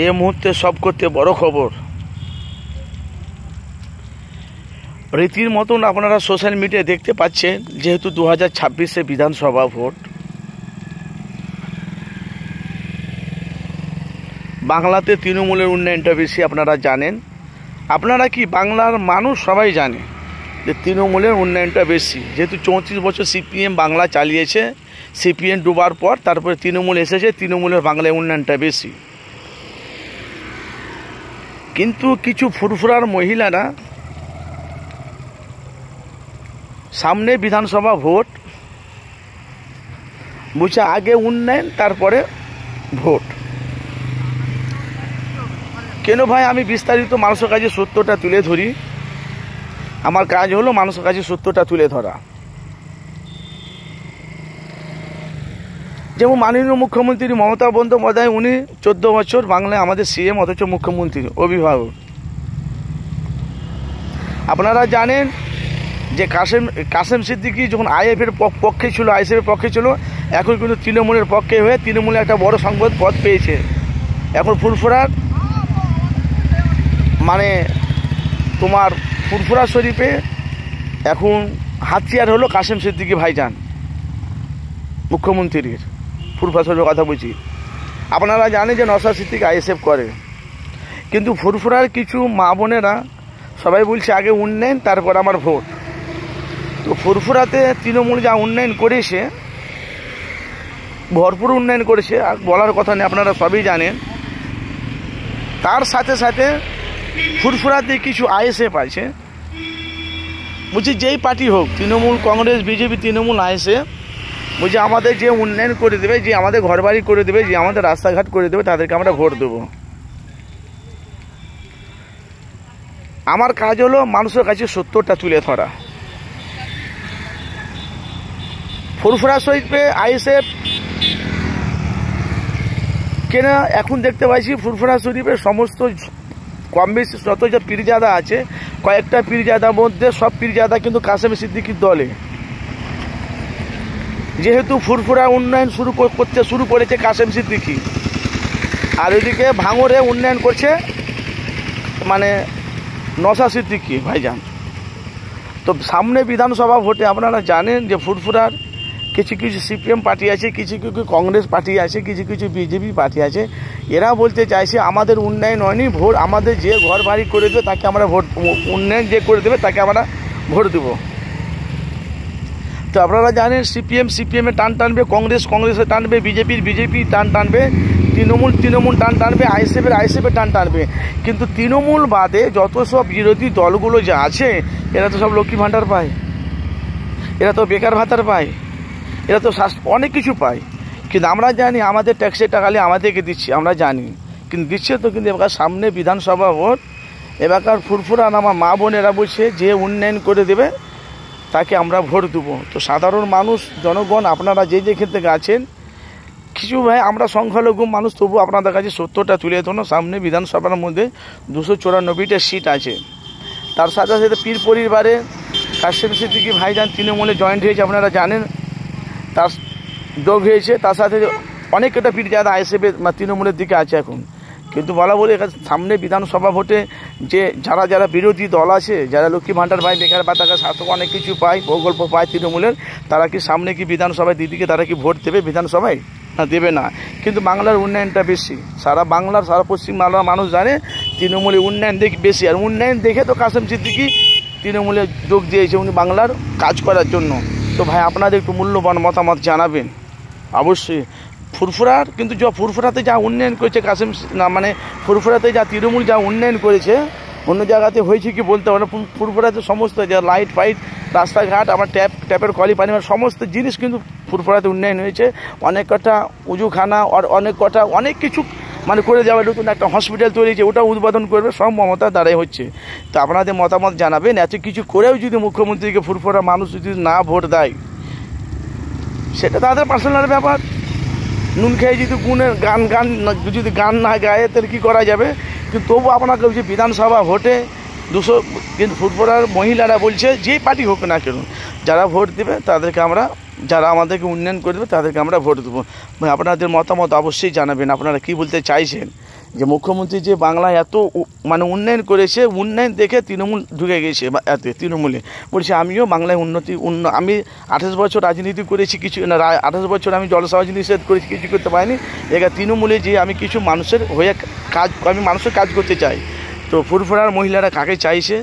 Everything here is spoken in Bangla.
এই মুহূর্তে সব করতে বড় খবর, রীতির মতন আপনারা সোশ্যাল মিডিয়ায় দেখতে পাচ্ছেন, যেহেতু 2026-এ বিধানসভা ভোট, বাংলাতে তৃণমূলের উন্নয়নটা বেশি আপনারা জানেন। আপনারা কি বাংলার মানুষ সবাই জানে যে তৃণমূলের উন্নয়নটা বেশি, যেহেতু 34 বছর সিপিএম বাংলা চালিয়েছে, সিপিএম ডুবার পর তারপরে তৃণমূল এসেছে, তৃণমূলের বাংলায় উন্নয়নটা বেশি। কিন্তু কিছু ফুরফুরার মহিলারা সামনে বিধানসভা ভোট বুঝছে, আগে উন্নয়ন তারপরে ভোট। কেন ভাই? আমি বিস্তারিত মানুষের কাছে সত্যটা তুলে ধরি। আমার কাজ হলো মানুষের কাছে সত্যটা তুলে ধরা। যেমন মাননীয় মুখ্যমন্ত্রী মমতা বন্দ্যোপাধ্যায়, উনি 14 বছর বাংলায় আমাদের সিএম, অথচ মুখ্যমন্ত্রী অভিভাবক। আপনারা জানেন যে কাসেম সিদ্দিকী যখন আইএফের পক্ষে ছিল, আইএসএফের পক্ষে ছিল, এখন কিন্তু তৃণমূলের পক্ষে হয়ে তৃণমূলে একটা বড় সংবাদ পদ পেয়েছে। এখন ফুরফুরার মানে তোমার ফুরফুরা শরীফে এখন হাতিয়ার হলো কাসেম সিদ্দিকী ভাইজান, মুখ্যমন্ত্রীর। ফুরফুরা শরীফের কথা বলছি। আপনারা জানেন যে নওশাদ সিদ্দিকী আইএসএফ করে, কিন্তু ফুরফুরার কিছু মা বোনেরা সবাই বলছে আগে উন্নয়ন তারপর আমার ভোট। তো ফুরফুরাতে তৃণমূল যা উন্নয়ন করেছে, ভরপুর উন্নয়ন করেছে, আর বলার কথা নেই, আপনারা সবই জানেন। তার সাথে সাথে ফুরফুরাতে কিছু আইএসএফ আছে, বলছি যেই পার্টি হোক, তৃণমূল, কংগ্রেস, বিজেপি, তৃণমূল, আইএসএফ, বলছি আমাদের যে উন্নয়ন করে দেবে, যে আমাদের ঘরবাড়ি করে দেবে, যে আমাদের রাস্তাঘাট করে দেবে, তাদেরকে আমরা ভোট দেবো। আমার কাজ হলো মানুষের কাছে সত্যটা তুলে ধরা। ফুরফুরা শরীফে আইএসএফ কেন এখন দেখতে পাচ্ছি, ফুরফুরা শরীফের সমস্ত কম বেশি যত যে পীরজাদা আছে, কয়েকটা পীরজাদার মধ্যে সব পীরজাদা কিন্তু কাসেম সিদ্দিকীর দলে। যেহেতু ফুরফুরা উন্নয়ন করতে শুরু করেছে কাসেম সিদ্দিকী, আর ওইদিকে ভাঙড়ে উন্নয়ন করছে মানে নওশাদ সিদ্দিকী ভাইজান। তো সামনে বিধানসভা ভোটে আপনারা জানেন যে ফুরফুরার কিছু কিছু সিপিএম পার্টি আছে, কিছু কিছু কংগ্রেস পার্টি আছে, কিছু কিছু বিজেপি পার্টি আছে। এরা বলতে চাইছে আমাদের উন্নয়ন হয়নি, ভোট আমাদের যে ঘর বাড়ি করে দেবে তাকে আমরা ভোট, উন্নয়ন যে করে দেবে তাকে আমরা ভোট দেবো। তো আপনারা জানেন সিপিএমে টান টানবে, কংগ্রেসে টানবে, বিজেপি টান টানবে, তৃণমূল টান টানবে, আইএসএফের টান টানবে। কিন্তু তৃণমূল বাদে যত সব বিরোধী দলগুলো যা আছে, এরা তো সব লক্ষ্মী ভাণ্ডার পায়, এরা তো বেকার ভাতার পায়, এরা তো অনেক কিছু পায়। কিন্তু আমরা জানি আমাদের ট্যাক্সের টাকালে আমাদেরকে দিচ্ছে, আমরা জানি, কিন্তু দিচ্ছে তো। কিন্তু এবার সামনে বিধানসভা ভোট, এবারকার ফুরফুরা আমার মা বোনেরা বলছে যে উন্নয়ন করে দেবে তাকে আমরা ভোট দেবো। তো সাধারণ মানুষ, জনগণ, আপনারা যেখান থেকে আছেন, কিছু ভাই আমরা সংখ্যালঘু মানুষ, তবু আপনাদের কাছে সত্যটা তুলে ধরুন। সামনে বিধানসভার মধ্যে 294টা সিট আছে। তার সাথে সাথে পীর পরিবারে কাসেম সিদ্দিকী ভাইজান তৃণমূলে জয়েন্ট হয়েছে, আপনারা জানেন, তার যোগ হয়েছে। তার সাথে অনেকটা পীরজাদা আইএসএফের তৃণমূলের দিকে আছে এখন। কিন্তু বলা বলে সামনে বিধানসভা ভোটে যে যারা বিরোধী দল আছে, যারা লক্ষ্মী ভাণ্ডার পায়, বেকার ভাতা, শাসক অনেক কিছু পায়, প্রকল্প পায় তৃণমূলের, তারা কি সামনে কি বিধানসভায় দিদিকে তারা কি ভোট দেবে বিধানসভায়? না, দেবে না। কিন্তু বাংলার উন্নয়নটা বেশি, সারা পশ্চিম বাংলার মানুষ জানে তৃণমূলের উন্নয়ন বেশি। আর উন্নয়ন দেখে তো কাসেম সিদ্দিকী তৃণমূলে যোগ দিয়েছে, উনি বাংলার কাজ করার জন্য। তো ভাই আপনাদের একটু মূল্যবান মতামত জানাবেন অবশ্যই। ফুরফুরার কিন্তু ফুরফুরাতে যা উন্নয়ন করেছে কাসেম, না মানে ফুরফুরাতে যা তৃণমূল যা উন্নয়ন করেছে, অন্য জায়গাতে হয়েছে কি বলতে পারে না। ফুরফুরাতে সমস্ত যা লাইট ফাইট, রাস্তাঘাট, আমার ট্যাপের কলি পানি, সমস্ত জিনিস কিন্তু ফুরফুরাতে উন্নয়ন হয়েছে। অনেক কটা উজুখানা আর অনেক কিছু মানে করে যাবে। নতুন একটা হসপিটাল তৈরি হয়েছে, ওটা উদ্বোধন করবে, সব মমতার দ্বারাই হচ্ছে। তো আপনাদের মতামত জানাবেন। এত কিছু করেও যদি মুখ্যমন্ত্রীকে ফুরফুরা মানুষ যদি না ভোট দেয়, সেটা তাদের পার্সোনাল ব্যাপার। নুন খেয়ে যদি যদি গান না গায়ে তাহলে কী করা যাবে? কিন্তু তবু আপনাকে যে বিধানসভা ভোটে 200, কিন্তু ফুরফুরার মহিলারা বলছে যে পার্টি হোক না কেন, যারা ভোট দেবে তাদেরকে আমরা, যারা আমাদেরকে উন্নয়ন করে দেবে তাদেরকে আমরা ভোট দেবো। আপনাদের মতামত অবশ্যই জানাবেন, আপনারা কী বলতে চাইছেন। যে মুখ্যমন্ত্রী যে বাংলায় এত মানে উন্নয়ন করেছে, উন্নয়ন দেখে তৃণমূল ঢুকে গেছে এতে তৃণমূলে। বলছে আমিও বাংলায় আমি 28 বছর রাজনীতি করেছি, কিছু না 28 বছর আমি জলসাজ নিষেধ করেছি, কিছু করতে পারিনি। এবার তৃণমূলে যে আমি কিছু মানুষের হয়ে কাজ, আমি মানুষের কাজ করতে চাই। তো ফুরফুরার মহিলারা কাকে চাইছে?